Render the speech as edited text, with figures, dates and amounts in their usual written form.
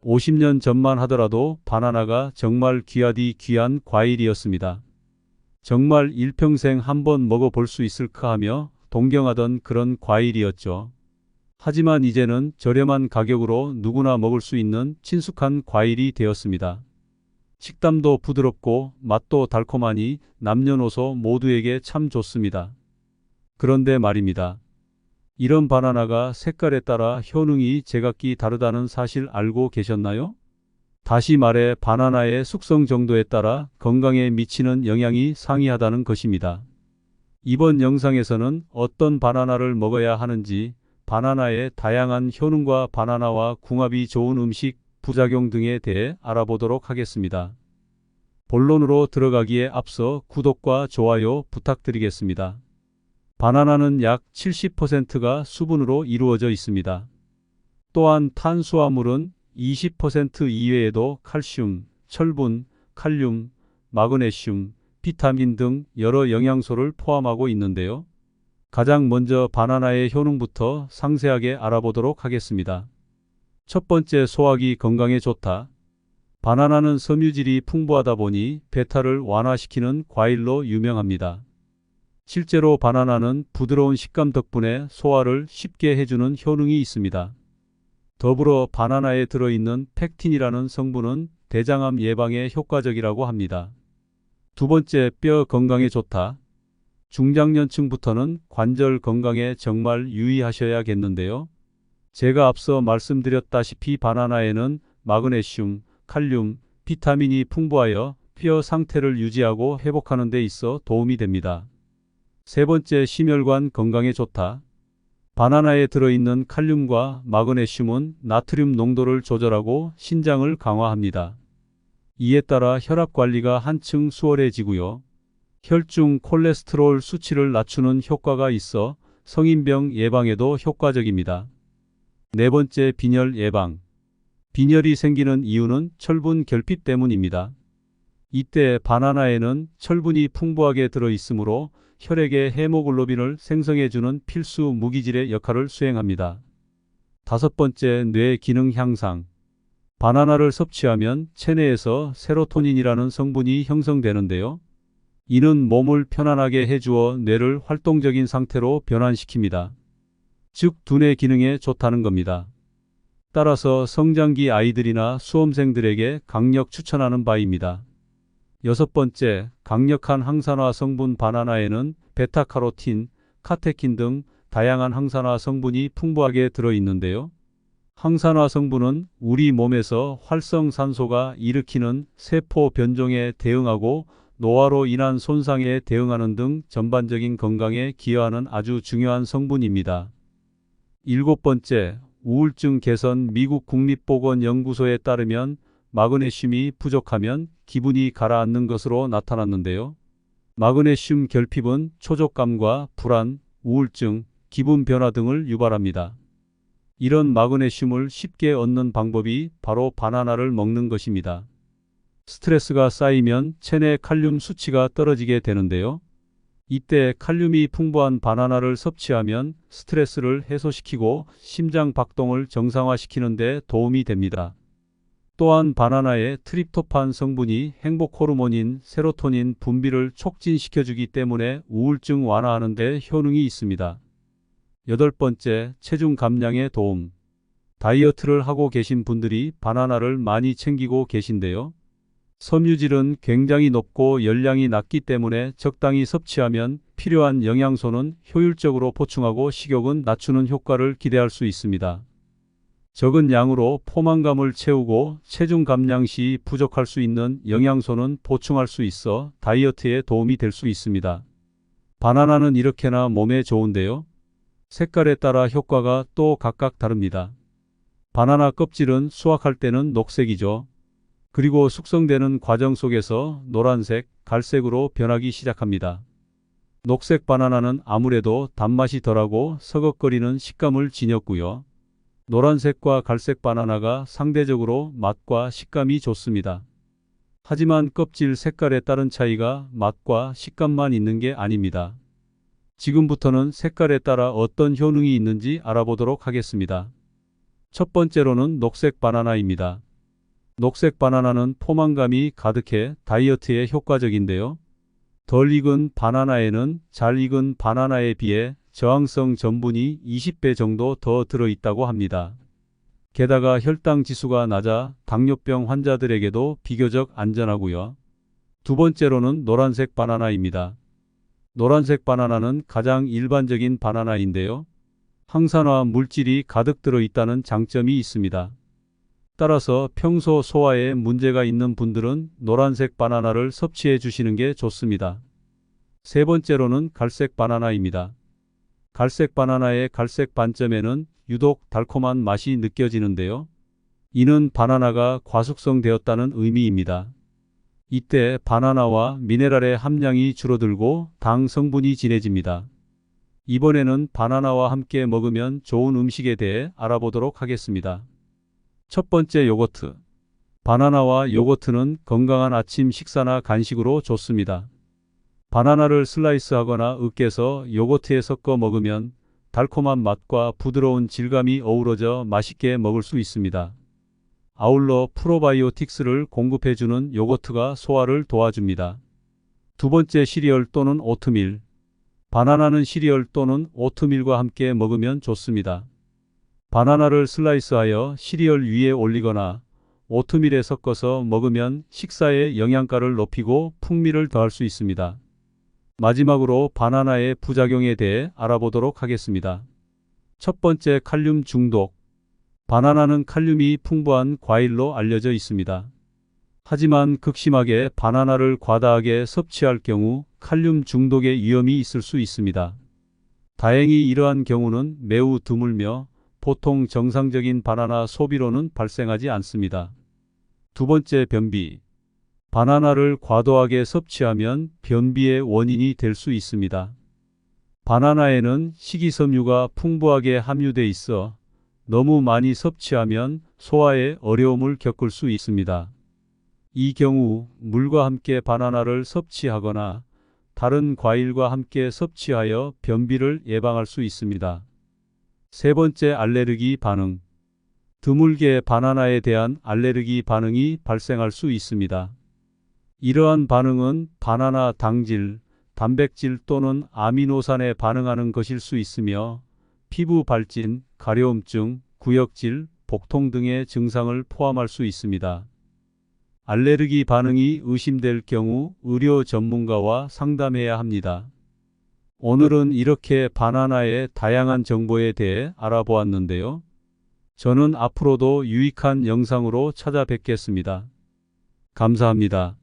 50년 전만 하더라도 바나나가 정말 귀하디 귀한 과일이었습니다. 정말 일평생 한번 먹어볼 수 있을까 하며 동경하던 그런 과일이었죠. 하지만 이제는 저렴한 가격으로 누구나 먹을 수 있는 친숙한 과일이 되었습니다. 식감도 부드럽고 맛도 달콤하니 남녀노소 모두에게 참 좋습니다. 그런데 말입니다. 이런 바나나가 색깔에 따라 효능이 제각기 다르다는 사실 알고 계셨나요? 다시 말해 바나나의 숙성 정도에 따라 건강에 미치는 영향이 상이하다는 것입니다. 이번 영상에서는 어떤 바나나를 먹어야 하는지, 바나나의 다양한 효능과 바나나와 궁합이 좋은 음식, 부작용 등에 대해 알아보도록 하겠습니다. 본론으로 들어가기에 앞서 구독과 좋아요 부탁드리겠습니다. 바나나는 약 70%가 수분으로 이루어져 있습니다. 또한 탄수화물은 20% 이외에도 칼슘, 철분, 칼륨, 마그네슘, 비타민 등 여러 영양소를 포함하고 있는데요. 가장 먼저 바나나의 효능부터 상세하게 알아보도록 하겠습니다. 첫 번째, 소화기 건강에 좋다. 바나나는 섬유질이 풍부하다 보니 배탈을 완화시키는 과일로 유명합니다. 실제로 바나나는 부드러운 식감 덕분에 소화를 쉽게 해주는 효능이 있습니다. 더불어 바나나에 들어있는 펙틴이라는 성분은 대장암 예방에 효과적이라고 합니다. 두 번째, 뼈 건강에 좋다. 중장년층부터는 관절 건강에 정말 유의하셔야겠는데요. 제가 앞서 말씀드렸다시피 바나나에는 마그네슘, 칼륨, 비타민이 풍부하여 뼈 상태를 유지하고 회복하는 데 있어 도움이 됩니다. 세 번째, 심혈관 건강에 좋다. 바나나에 들어있는 칼륨과 마그네슘은 나트륨 농도를 조절하고 신장을 강화합니다. 이에 따라 혈압 관리가 한층 수월해지고요. 혈중 콜레스테롤 수치를 낮추는 효과가 있어 성인병 예방에도 효과적입니다. 네 번째, 빈혈 예방. 빈혈이 생기는 이유는 철분 결핍 때문입니다. 이때 바나나에는 철분이 풍부하게 들어있으므로 혈액에 헤모글로빈을 생성해주는 필수 무기질의 역할을 수행합니다. 다섯 번째, 뇌 기능 향상. 바나나를 섭취하면 체내에서 세로토닌이라는 성분이 형성되는데요. 이는 몸을 편안하게 해주어 뇌를 활동적인 상태로 변환시킵니다. 즉, 두뇌 기능에 좋다는 겁니다. 따라서 성장기 아이들이나 수험생들에게 강력 추천하는 바입니다. 여섯 번째, 강력한 항산화 성분. 바나나에는 베타카로틴, 카테킨 등 다양한 항산화 성분이 풍부하게 들어있는데요. 항산화 성분은 우리 몸에서 활성산소가 일으키는 세포 변종에 대응하고 노화로 인한 손상에 대응하는 등 전반적인 건강에 기여하는 아주 중요한 성분입니다. 일곱 번째, 우울증 개선. 미국 국립보건연구소에 따르면 마그네슘이 부족하면 기분이 가라앉는 것으로 나타났는데요. 마그네슘 결핍은 초족감과 불안, 우울증, 기분 변화 등을 유발합니다. 이런 마그네슘을 쉽게 얻는 방법이 바로 바나나를 먹는 것입니다. 스트레스가 쌓이면 체내 칼륨 수치가 떨어지게 되는데요. 이때 칼륨이 풍부한 바나나를 섭취하면 스트레스를 해소시키고 심장 박동을 정상화시키는 데 도움이 됩니다. 또한 바나나의 트립토판 성분이 행복 호르몬인 세로토닌 분비를 촉진시켜주기 때문에 우울증 완화하는 데 효능이 있습니다. 여덟 번째, 체중 감량에 도움. 다이어트를 하고 계신 분들이 바나나를 많이 챙기고 계신데요. 섬유질은 굉장히 높고 열량이 낮기 때문에 적당히 섭취하면 필요한 영양소는 효율적으로 보충하고 식욕은 낮추는 효과를 기대할 수 있습니다. 적은 양으로 포만감을 채우고 체중 감량 시 부족할 수 있는 영양소는 보충할 수 있어 다이어트에 도움이 될 수 있습니다. 바나나는 이렇게나 몸에 좋은데요. 색깔에 따라 효과가 또 각각 다릅니다. 바나나 껍질은 수확할 때는 녹색이죠. 그리고 숙성되는 과정 속에서 노란색, 갈색으로 변하기 시작합니다. 녹색 바나나는 아무래도 단맛이 덜하고 서걱거리는 식감을 지녔고요. 노란색과 갈색 바나나가 상대적으로 맛과 식감이 좋습니다. 하지만 껍질 색깔에 따른 차이가 맛과 식감만 있는 게 아닙니다. 지금부터는 색깔에 따라 어떤 효능이 있는지 알아보도록 하겠습니다. 첫 번째로는 녹색 바나나입니다. 녹색 바나나는 포만감이 가득해 다이어트에 효과적인데요. 덜 익은 바나나에는 잘 익은 바나나에 비해 저항성 전분이 20배 정도 더 들어있다고 합니다. 게다가 혈당 지수가 낮아 당뇨병 환자들에게도 비교적 안전하고요. 두 번째로는 노란색 바나나입니다. 노란색 바나나는 가장 일반적인 바나나인데요. 항산화 물질이 가득 들어있다는 장점이 있습니다. 따라서 평소 소화에 문제가 있는 분들은 노란색 바나나를 섭취해 주시는 게 좋습니다. 세 번째로는 갈색 바나나입니다. 갈색 바나나의 갈색 반점에는 유독 달콤한 맛이 느껴지는데요. 이는 바나나가 과숙성되었다는 의미입니다. 이때 바나나와 미네랄의 함량이 줄어들고 당 성분이 진해집니다. 이번에는 바나나와 함께 먹으면 좋은 음식에 대해 알아보도록 하겠습니다. 첫 번째, 요거트. 바나나와 요거트는 건강한 아침 식사나 간식으로 좋습니다. 바나나를 슬라이스하거나 으깨서 요거트에 섞어 먹으면 달콤한 맛과 부드러운 질감이 어우러져 맛있게 먹을 수 있습니다. 아울러 프로바이오틱스를 공급해주는 요거트가 소화를 도와줍니다. 두 번째, 시리얼 또는 오트밀. 바나나는 시리얼 또는 오트밀과 함께 먹으면 좋습니다. 바나나를 슬라이스하여 시리얼 위에 올리거나 오트밀에 섞어서 먹으면 식사의 영양가를 높이고 풍미를 더할 수 있습니다. 마지막으로 바나나의 부작용에 대해 알아보도록 하겠습니다. 첫 번째, 칼륨 중독. 바나나는 칼륨이 풍부한 과일로 알려져 있습니다. 하지만 극심하게 바나나를 과다하게 섭취할 경우 칼륨 중독의 위험이 있을 수 있습니다. 다행히 이러한 경우는 매우 드물며 보통 정상적인 바나나 소비로는 발생하지 않습니다. 두 번째, 변비. 바나나를 과도하게 섭취하면 변비의 원인이 될 수 있습니다. 바나나에는 식이섬유가 풍부하게 함유돼 있어 너무 많이 섭취하면 소화에 어려움을 겪을 수 있습니다. 이 경우 물과 함께 바나나를 섭취하거나 다른 과일과 함께 섭취하여 변비를 예방할 수 있습니다. 세 번째, 알레르기 반응. 드물게 바나나에 대한 알레르기 반응이 발생할 수 있습니다. 이러한 반응은 바나나 당질, 단백질 또는 아미노산에 반응하는 것일 수 있으며 피부 발진, 가려움증, 구역질, 복통 등의 증상을 포함할 수 있습니다. 알레르기 반응이 의심될 경우 의료 전문가와 상담해야 합니다. 오늘은 이렇게 바나나의 다양한 정보에 대해 알아보았는데요. 저는 앞으로도 유익한 영상으로 찾아뵙겠습니다. 감사합니다.